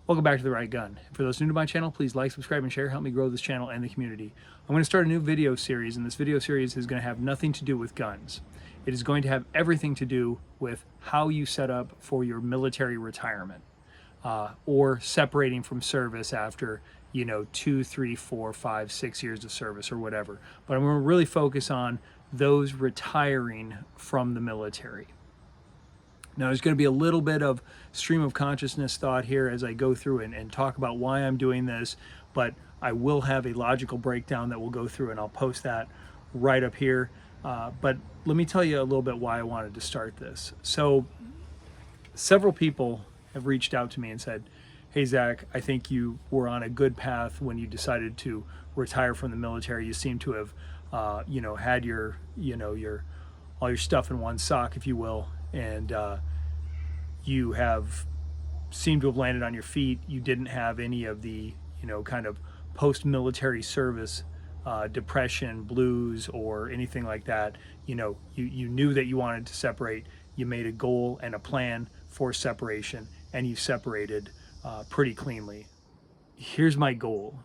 Welcome back to The Right Gun. For those new to my channel, please like, subscribe, and share. Help me grow this channel and the community. I'm going to start a new video series, and this video series is going to have nothing to do with guns. It is going to have everything to do with how you set up for your military retirement or separating from service after 2, 3, 4, 5, 6 years of service or whatever. But I'm going to really focus on those retiring from the military. Now, there's going to be a little bit of stream of consciousness thought here as I go through and talk about why I'm doing this, but I will have a logical breakdown that we'll go through, and I'll post that right up here. But let me tell you a little bit why I wanted to start this. So several people have reached out to me and said, hey, Zach, I think you were on a good path when you decided to retire from the military. You seem to have, had your all your stuff in one sock, if you will, and you have seemed to have landed on your feet. You didn't have any of the, kind of post-military service depression, blues, or anything like that. You knew that you wanted to separate. You made a goal and a plan for separation, and you separated pretty cleanly. Here's my goal.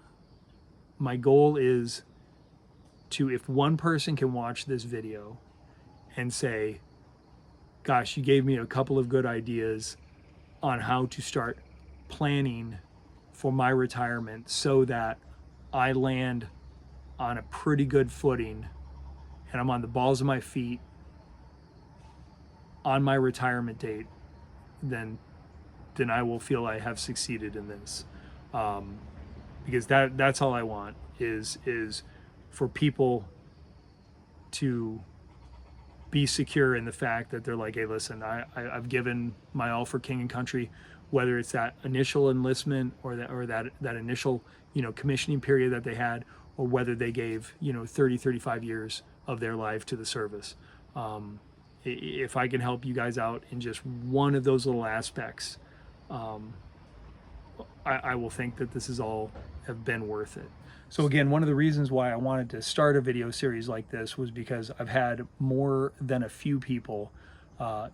My goal is to, if one person can watch this video and say, gosh, you gave me a couple of good ideas on how to start planning for my retirement so that I land on a pretty good footing and I'm on the balls of my feet on my retirement date, then I will feel I have succeeded in this. Because that's all I want is for people to be secure in the fact that they're like, hey, listen, I've given my all for king and country, whether it's that initial enlistment or that initial, commissioning period that they had, or whether they gave, 30, 35 years of their life to the service. If I can help you guys out in just one of those little aspects, I will think that this is all have been worth it. So again, one of the reasons why I wanted to start a video series like this was because I've had more than a few people,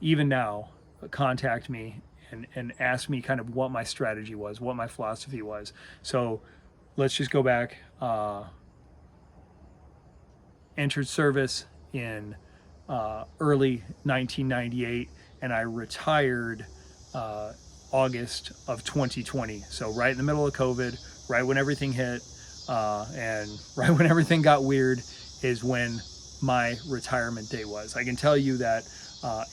even now, contact me and ask me kind of what my strategy was, what my philosophy was. So let's just go back. Entered service in early 1998, and I retired August of 2020. So right in the middle of COVID, right when everything hit, and right when everything got weird is when my retirement day was. I can tell you that I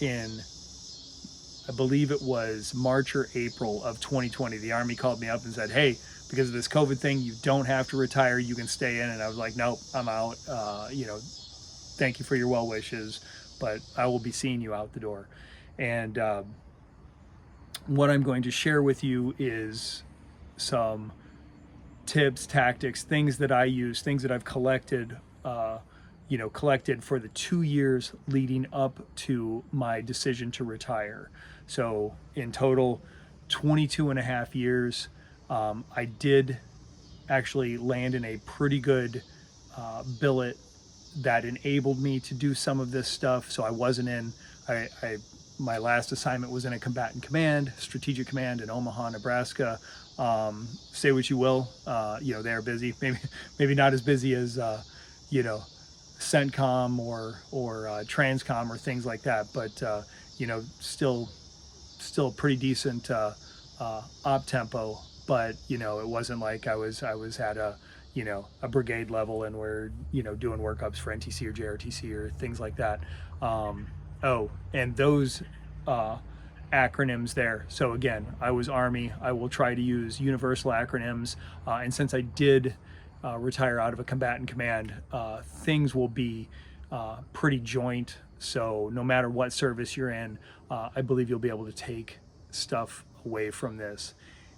believe it was March or April of 2020, the Army called me up and said, hey, because of this COVID thing, you don't have to retire, you can stay in. And I was like, nope, I'm out. Thank you for your well wishes, but I will be seeing you out the door. And what I'm going to share with you is some tips, tactics, things that I use, things that I've collected, collected for the 2 years leading up to my decision to retire. So in total, 22 and a half years. I did actually land in a pretty good billet that enabled me to do some of this stuff. So I wasn't in, my last assignment was in a combatant command, strategic command in Omaha, Nebraska. Say what you will, they're busy, maybe not as busy as, CENTCOM or TRANSCOM or things like that, but, still pretty decent op tempo. But, it wasn't like I was at a brigade level and we're, doing workups for NTC or JRTC or things like that. And those acronyms there. So again, I was Army. I will try to use universal acronyms. And since I did retire out of a combatant command, things will be pretty joint. So no matter what service you're in, I believe you'll be able to take stuff away from this.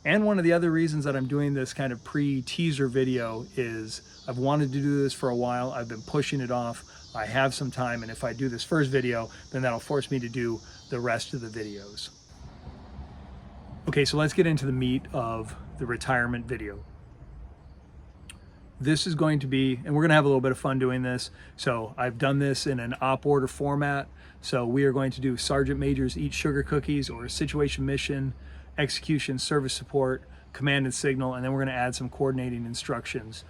And one of the other reasons that I'm doing this kind of pre-teaser video is I've wanted to do this for a while. I've been pushing it off. I have some time, and if I do this first video, then that'll force me to do the rest of the videos. Okay, so let's get into the meat of the retirement video. This is going to be, and we're going to have a little bit of fun doing this. So I've done this in an op order format. So we are going to do Sergeant Majors Eat Sugar Cookies, or Situation Mission, Execution, Service Support, command and signal, and then we're going to add some coordinating instructions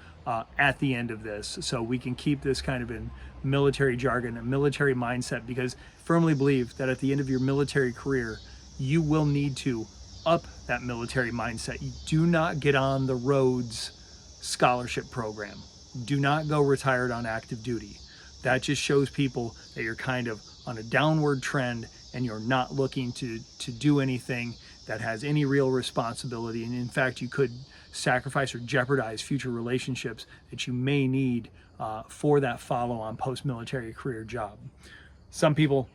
at the end of this, so we can keep this kind of in military jargon, a military mindset, because I firmly believe that at the end of your military career, you will need to up that military mindset. You do not get on the Rhodes Scholarship Program. Do not go retired on active duty. That just shows people that you're kind of on a downward trend and you're not looking to do anything that has any real responsibility. And in fact, you could sacrifice or jeopardize future relationships that you may need for that follow-on post-military career job. Some people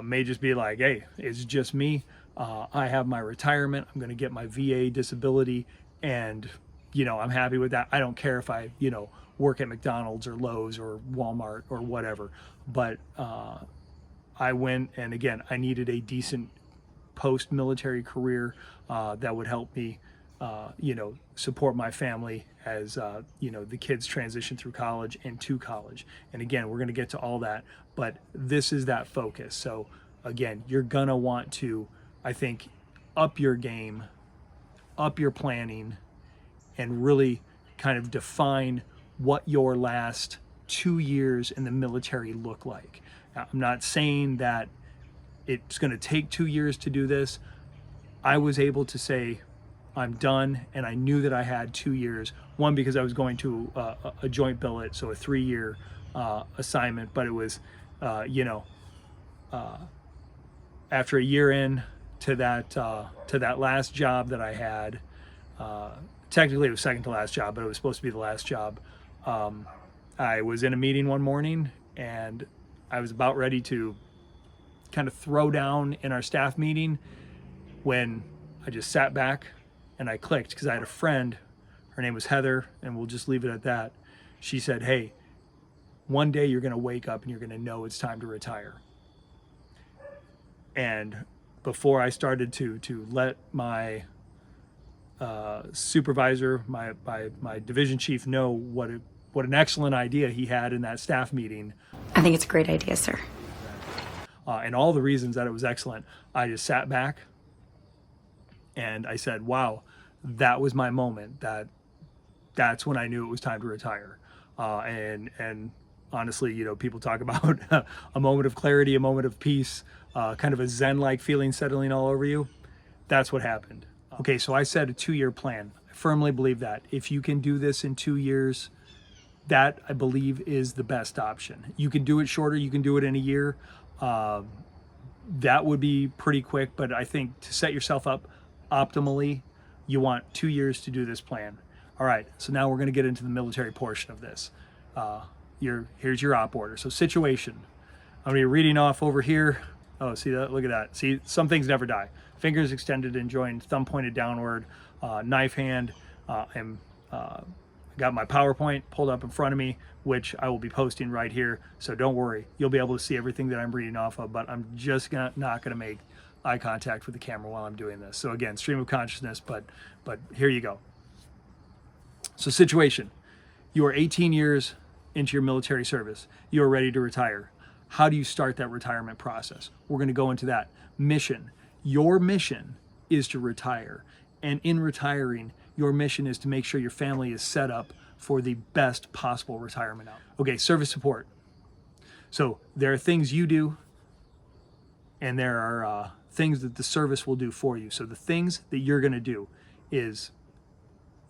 may just be like, hey, it's just me. I have my retirement. I'm going to get my VA disability, and I'm happy with that. I don't care if I work at McDonald's or Lowe's or Walmart or whatever. But I went, and again, I needed a decent post-military career that would help me support my family as the kids transition through college and to college. And again, we're going to get to all that, but this is that focus. So again, you're gonna want to, I think, up your game, up your planning, and really kind of define what your last 2 years in the military look like. Now, I'm not saying that it's going to take 2 years to do this. I was able to say I'm done, and I knew that I had 2 years. One, because I was going to a joint billet, so a 3-year assignment, but it was, after a year in to that last job that I had, technically it was second to last job, but it was supposed to be the last job. I was in a meeting one morning, and I was about ready to kind of throw down in our staff meeting when I just sat back and I clicked, because I had a friend, her name was Heather, and we'll just leave it at that. She said, hey, one day you're going to wake up and you're going to know it's time to retire. And before I started to let my supervisor, my division chief, know what an excellent idea he had in that staff meeting. I think it's a great idea, sir. And all the reasons that it was excellent, I just sat back and I said, wow, that was my moment. That's when I knew it was time to retire. And honestly, people talk about a moment of clarity, a moment of peace, kind of a Zen-like feeling settling all over you. That's what happened. Okay, so I said a 2-year plan. I firmly believe that. If you can do this in 2 years, that, I believe, is the best option. You can do it shorter, you can do it in a year. That would be pretty quick, but I think to set yourself up optimally, you want 2 years to do this plan. All right, so now we're going to get into the military portion of this. Here's your op order. So situation. I'm going to be reading off over here. Oh, see that? Look at that. See, some things never die. Fingers extended and joined, thumb pointed downward, knife hand, and got my PowerPoint pulled up in front of me, which I will be posting right here. So don't worry, you'll be able to see everything that I'm reading off of, but I'm just not going to make eye contact with the camera while I'm doing this. So again, stream of consciousness, but here you go. So situation, you are 18 years into your military service. You are ready to retire. How do you start that retirement process? We're going to go into that. Mission. Your mission is to retire. And in retiring, your mission is to make sure your family is set up for the best possible retirement out. Okay, service support. So there are things you do, and there are things that the service will do for you. So the things that you're going to do is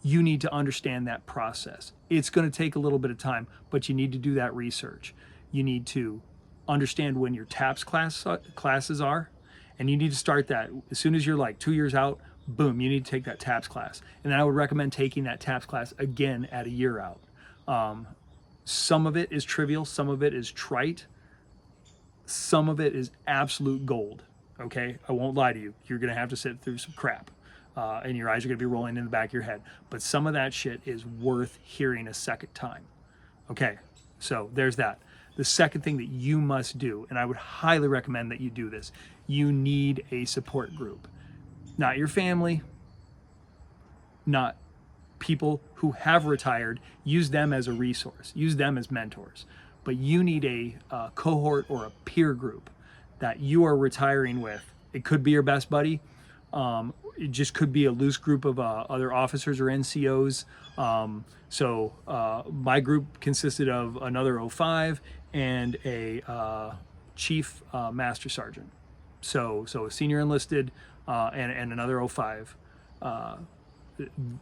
you need to understand that process. It's going to take a little bit of time, but you need to do that research. You need to understand when your TAPS classes are, and you need to start that as soon as you're like 2 years out. Boom, you need to take that TAPS class. And I would recommend taking that TAPS class again at a year out. Some of it is trivial, some of it is trite, some of it is absolute gold. Okay, I won't lie to you. You're gonna have to sit through some crap, and your eyes are gonna be rolling in the back of your head. But some of that shit is worth hearing a second time. Okay, so there's that. The second thing that you must do, and I would highly recommend that you do this, you need a support group. Not your family, not people who have retired. Use them as a resource. Use them as mentors. But you need a cohort or a peer group that you are retiring with. It could be your best buddy. it just could be a loose group of other officers or NCOs. My group consisted of another 05 and a chief master sergeant. So a senior enlisted and another 05.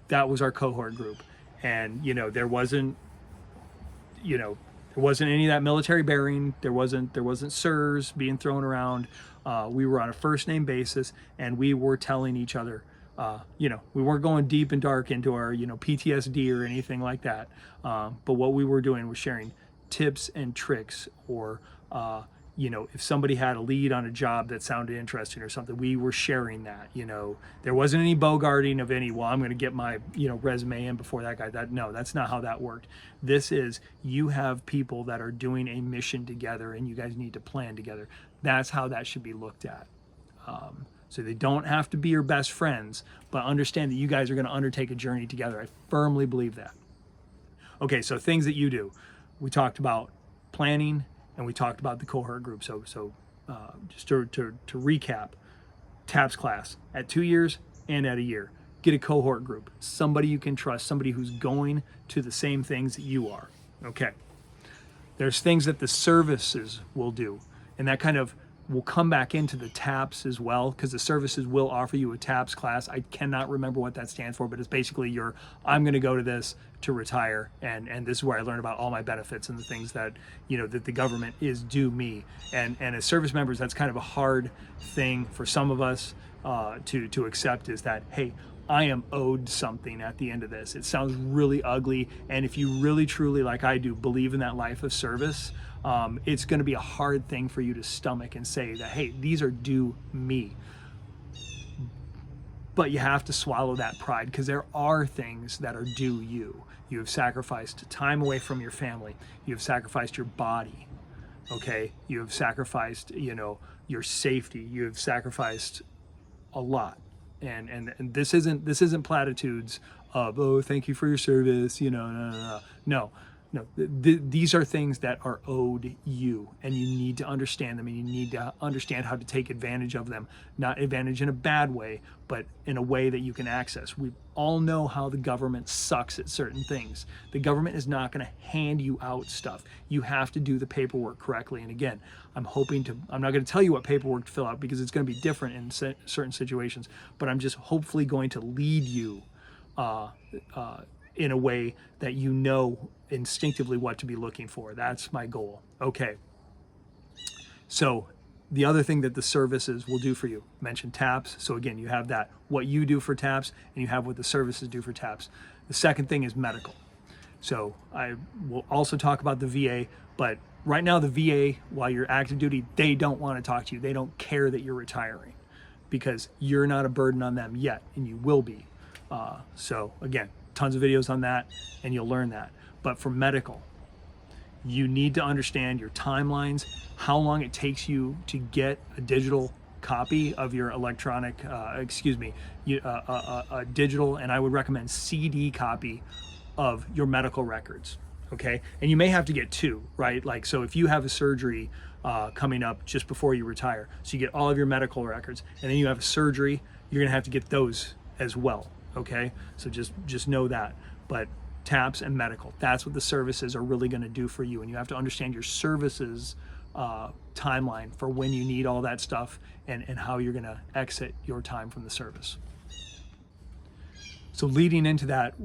That was our cohort group. And, there wasn't any of that military bearing. There wasn't sirs being thrown around. We were on a first name basis, and we were telling each other, we weren't going deep and dark into our, PTSD or anything like that. But what we were doing was sharing tips and tricks, or, if somebody had a lead on a job that sounded interesting or something, we were sharing that. There wasn't any bogarting of any, well, I'm going to get my, resume in before that guy. No, that's not how that worked. This is, you have people that are doing a mission together, and you guys need to plan together. That's how that should be looked at. So they don't have to be your best friends, but understand that you guys are going to undertake a journey together. I firmly believe that. Okay, so things that you do. We talked about planning, and we talked about the cohort group. So just to recap, TAPS class at 2 years and at a year. Get a cohort group, somebody you can trust, somebody who's going to the same things that you are. Okay. There's things that the services will do, and that kind of will come back into the TAPS as well, because the services will offer you a TAPS class. I cannot remember what that stands for, but it's basically I'm going to go to this to retire, and this is where I learn about all my benefits and the things that that the government is due me. And as service members, that's kind of a hard thing for some of us to accept, is that, hey, I am owed something at the end of this. It sounds really ugly, and if you really truly, like I do, believe in that life of service, it's going to be a hard thing for you to stomach and say that, hey, these are due me. But you have to swallow that pride, because there are things that are due you. You have sacrificed time away from your family. You have sacrificed your body. Okay? You have sacrificed, your safety. You have sacrificed a lot. And this isn't platitudes of, oh, thank you for your service, no. These are things that are owed you, and you need to understand them, and you need to understand how to take advantage of them. Not advantage in a bad way, but in a way that you can access. We all know how the government sucks at certain things. The government is not going to hand you out stuff. You have to do the paperwork correctly. And again, I'm not going to tell you what paperwork to fill out, because it's going to be different in certain situations, but I'm just hopefully going to lead you in a way that instinctively what to be looking for. That's my goal. Okay. So the other thing that the services will do for you, mention TAPS. So again, you have that, what you do for TAPS, and you have what the services do for TAPS. The second thing is medical. So I will also talk about the VA, but right now the VA, while you're active duty, they don't want to talk to you. They don't care that you're retiring, because you're not a burden on them yet, and you will be. So again, tons of videos on that, and you'll learn that. But for medical, you need to understand your timelines, how long it takes you to get a digital copy of your electronic, a digital, and I would recommend CD copy of your medical records. Okay, and you may have to get two, right? Like, so if you have a surgery coming up just before you retire, so you get all of your medical records, and then you have a surgery, you're gonna have to get those as well. Okay, so just know that. But TAPS and medical, that's what the services are really going to do for you, and you have to understand your services timeline for when you need all that stuff, and how you're going to exit your time from the service. So leading into that,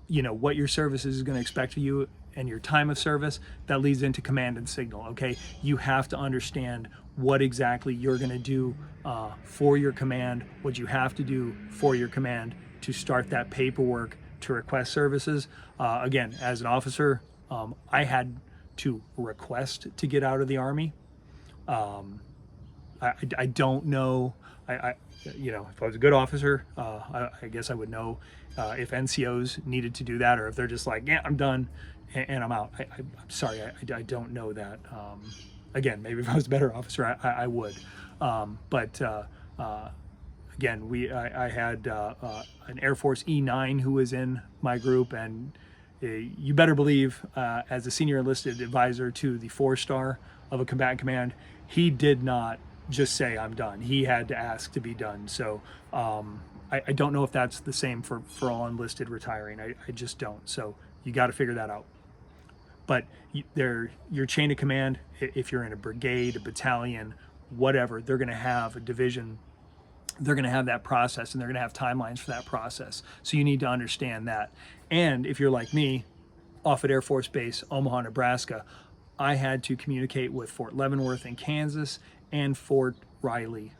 what your services is going to expect of you and your time of service, that leads into command and signal. Okay, you have to understand what exactly you're going to do for your command, what you have to do for your command to start that paperwork to request services. Again, as an officer, I had to request to get out of the Army. I don't know. If I was a good officer, I guess I would know if NCOs needed to do that, or if they're just like, yeah, I'm done and I'm out. I'm sorry, I don't know that. Again, maybe if I was a better officer, I would. Again, I had an Air Force E9 who was in my group, and you better believe, as a senior enlisted advisor to the 4-star of a combatant command, he did not just say, I'm done. He had to ask to be done. So I don't know if that's the same for all enlisted retiring. I just don't. So you got to figure that out. But your chain of command, if you're in a brigade, a battalion, whatever, they're going to have a division. They're going to have that process, and they're going to have timelines for that process. So you need to understand that. And if you're like me, off at Air Force Base, Omaha, Nebraska, I had to communicate with Fort Leavenworth in Kansas and Fort Riley.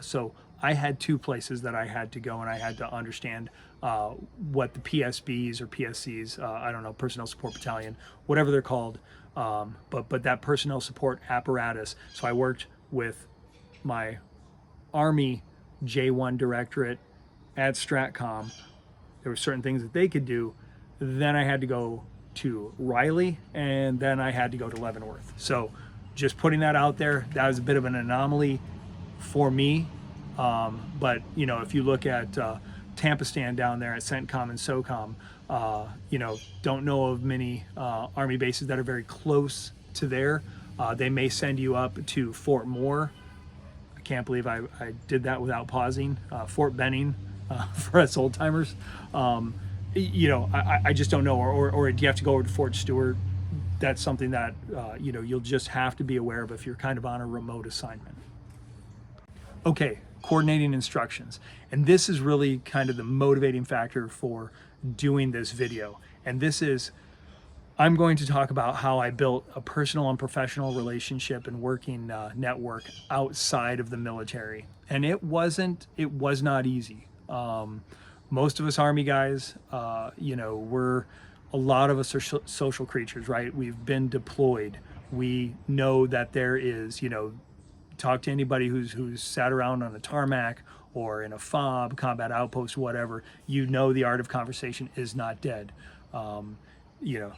So I had two places that I had to go, and I had to understand what the PSBs or PSCs, I don't know, Personnel Support Battalion, whatever they're called, but that personnel support apparatus. So I worked with my Army J1 Directorate at STRATCOM. There were certain things that they could do. Then I had to go to Riley, and then I had to go to Leavenworth. So just putting that out there, that was a bit of an anomaly for me. But you know, if you look at Tampa stand down there at CENTCOM and SOCOM, you know, don't know of many Army bases that are very close to there. They may send you up to Fort Moore. I can't believe I did that without pausing. Fort Benning for us old timers. You know, I just don't know. Or do you have to go over to Fort Stewart? That's something that you know, you'll just have to be aware of if you're kind of on a remote assignment. Okay, coordinating instructions. And this is really kind of the motivating factor for doing this video. And this is, I'm going to talk about how I built a personal and professional relationship and working network outside of the military. And it was not easy. Most of us Army guys, you know, a lot of us are social creatures, right? We've been deployed. We know that there is, you know, talk to anybody who's sat around on a tarmac or in a FOB, combat outpost, whatever, you know the art of conversation is not dead. You know,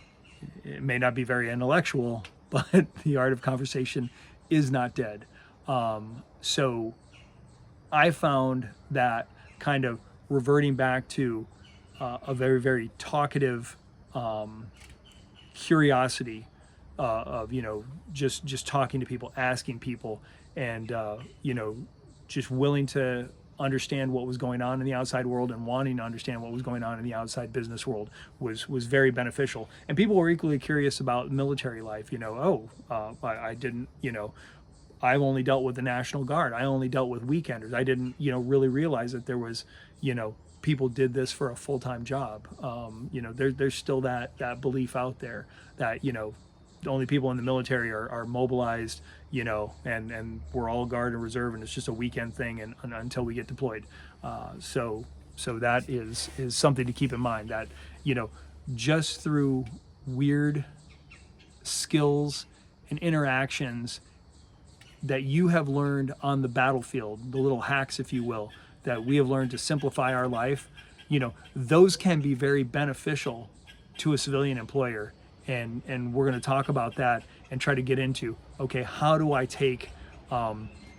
it may not be very intellectual, but the art of conversation is not dead. So I found that kind of reverting back to a very, very talkative curiosity of, you know, just talking to people, asking people, and you know, just willing to understand what was going on in the outside world and wanting to understand what was going on in the outside business world was very beneficial. And people were equally curious about military life. You know, I didn't, you know, I've only dealt with the National Guard. I only dealt with weekenders. I didn't, you know, really realize that there was, you know, people did this for a full-time job. You know, there's still that belief out there that, you know, the only people in the military are mobilized, you know, and we're all guard and reserve, and it's just a weekend thing and until we get deployed. So that is something to keep in mind, that, you know, just through weird skills and interactions that you have learned on the battlefield, the little hacks, if you will, that we have learned to simplify our life, you know, those can be very beneficial to a civilian employer. And we're going to talk about that and try to get into, okay, how do I take,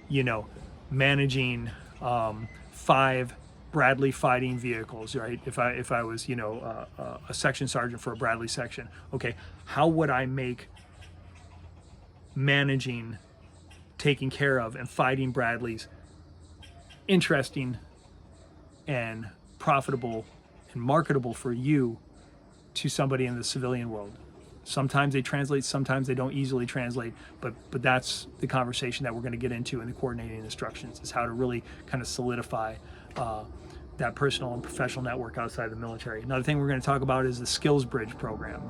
you know, managing 5 Bradley fighting vehicles, right? If I was, you know, a section sergeant for a Bradley section, okay, how would I make managing, taking care of, and fighting Bradleys interesting and profitable and marketable for you to somebody in the civilian world? Sometimes they translate, sometimes they don't easily translate, but that's the conversation that we're going to get into in the coordinating instructions, is how to really kind of solidify that personal and professional network outside the military. Another thing we're going to talk about is the Skills Bridge program.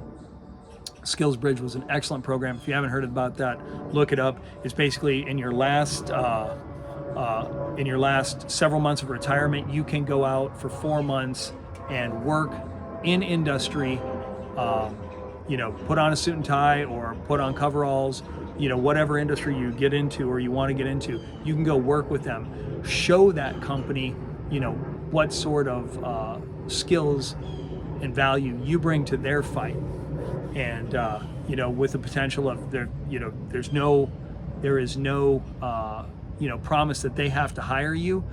Skills Bridge was an excellent program. If you haven't heard about that, look it up. It's basically in your last several months of retirement, you can go out for 4 months and work in industry. You know, put on a suit and tie or put on coveralls, you know, whatever industry you get into or you want to get into, you can go work with them, show that company, you know, what sort of skills and value you bring to their fight. And, you know, with the potential of there, you know, there is no, you know, promise that they have to hire you,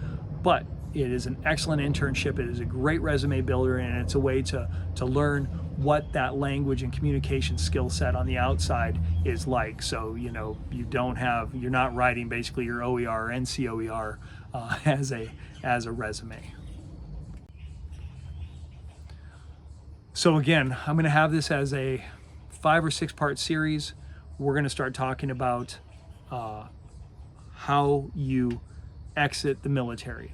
but it is an excellent internship. It is a great resume builder, and it's a way to learn what that language and communication skill set on the outside is like. So, you know, you're not writing basically your OER or NCOER as a resume. So again, I'm going to have this as a 5 or 6 part series. We're going to start talking about how you exit the military.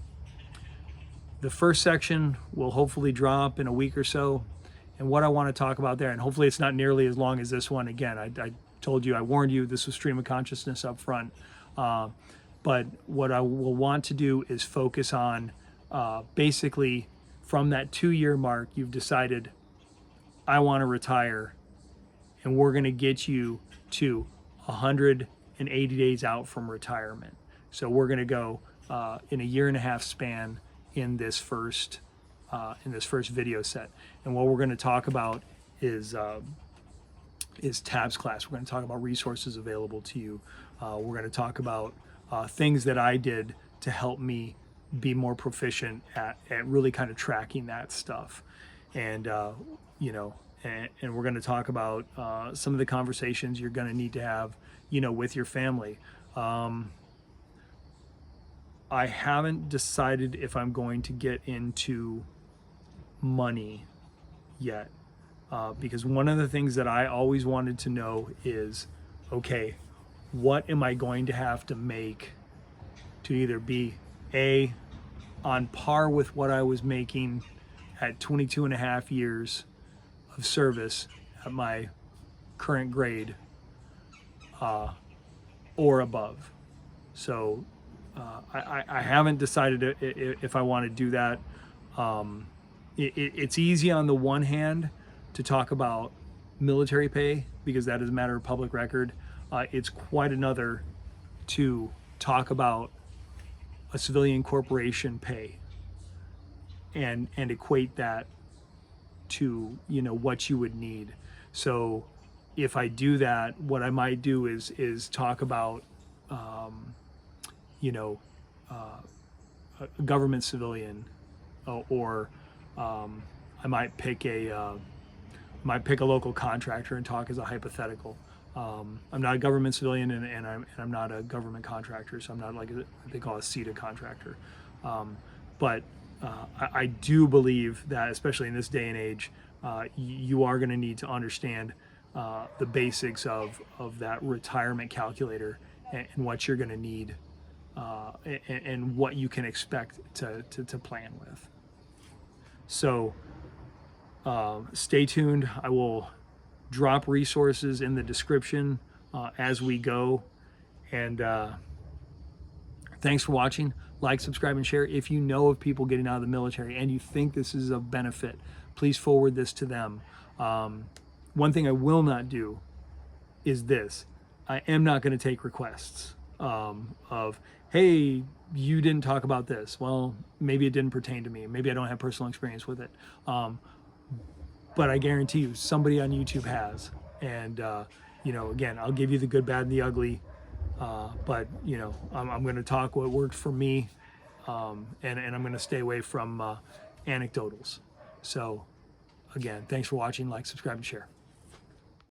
The first section will hopefully drop in a week or so, and what I want to talk about there, and hopefully it's not nearly as long as this one. Again, I told you, I warned you, this was stream of consciousness up front. But what I will want to do is focus on basically from that 2-year mark, you've decided, I want to retire, and we're going to get you to 180 days out from retirement. So we're going to go in a 1.5-year span in this first video set. And what we're going to talk about is TABS class. We're going to talk about resources available to you. We're going to talk about things that I did to help me be more proficient at really kind of tracking that stuff. And you know, and we're going to talk about some of the conversations you're going to need to have, you know, with your family. I haven't decided if I'm going to get into money yet, because one of the things that I always wanted to know is, okay, what am I going to have to make to either be on par with what I was making at 22.5 years of service at my current grade, or above. So I haven't decided if I want to do that. It's easy on the one hand to talk about military pay because that is a matter of public record. It's quite another to talk about a civilian corporation pay and equate that to, you know, what you would need. So if I do that, what I might do is talk about you know, a government civilian, or I might pick a local contractor and talk as a hypothetical. I'm not a government civilian, and I'm not a government contractor, so I'm not like what they call a CETA contractor. But I do believe that, especially in this day and age, you are going to need to understand the basics of that retirement calculator and what you're going to need. And what you can expect to plan with. So stay tuned. I will drop resources in the description as we go. And thanks for watching. Like, subscribe, and share. If you know of people getting out of the military and you think this is of benefit, please forward this to them. One thing I will not do is this. I am not going to take requests of, hey, you didn't talk about this. Well, maybe it didn't pertain to me. Maybe I don't have personal experience with it. But I guarantee you somebody on YouTube has. And, you know, again, I'll give you the good, bad, and the ugly. But, you know, I'm going to talk what worked for me. And I'm going to stay away from anecdotals. So, again, thanks for watching. Like, subscribe, and share.